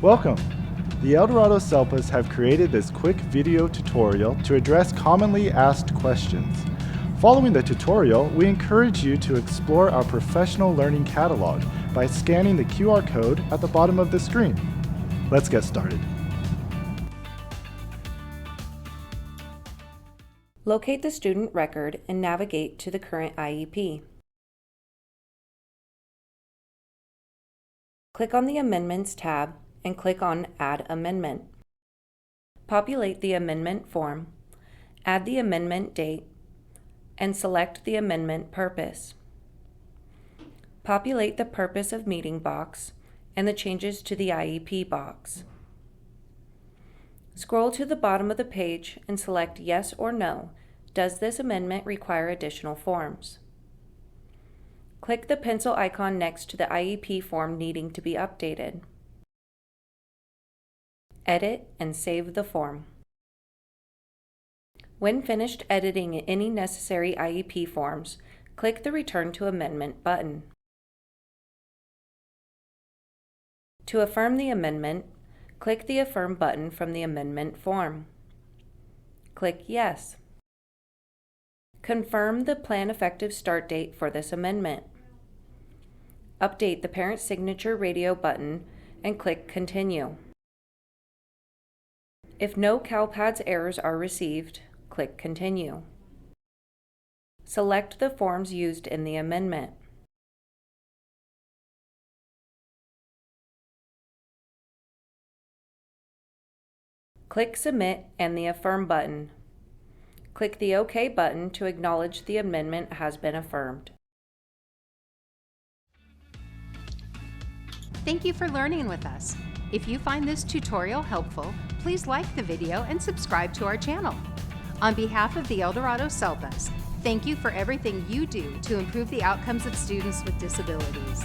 Welcome! The Eldorado SELPAs have created this quick video tutorial to address commonly asked questions. Following the tutorial, we encourage you to explore our professional learning catalog by scanning the QR code at the bottom of the screen. Let's get started. Locate the student record and navigate to the current IEP. Click on the Amendments tab and click on Add Amendment. Populate the amendment form, add the amendment date, and select the amendment purpose. Populate the Purpose of Meeting box and the Changes to the IEP box. Scroll to the bottom of the page and select Yes or No. Does this amendment require additional forms? Click the pencil icon next to the IEP form needing to be updated. Edit and save the form. When finished editing any necessary IEP forms, click the Return to Amendment button. To affirm the amendment, click the Affirm button from the amendment form. Click Yes. Confirm the plan effective start date for this amendment. Update the Parent Signature Radio button and click Continue. If no CalPADS errors are received, click Continue. Select the forms used in the amendment. Click Submit and the Affirm button. Click the OK button to acknowledge the amendment has been affirmed. Thank you for learning with us. If you find this tutorial helpful, please like the video and subscribe to our channel. On behalf of the Eldorado SELPAs, thank you for everything you do to improve the outcomes of students with disabilities.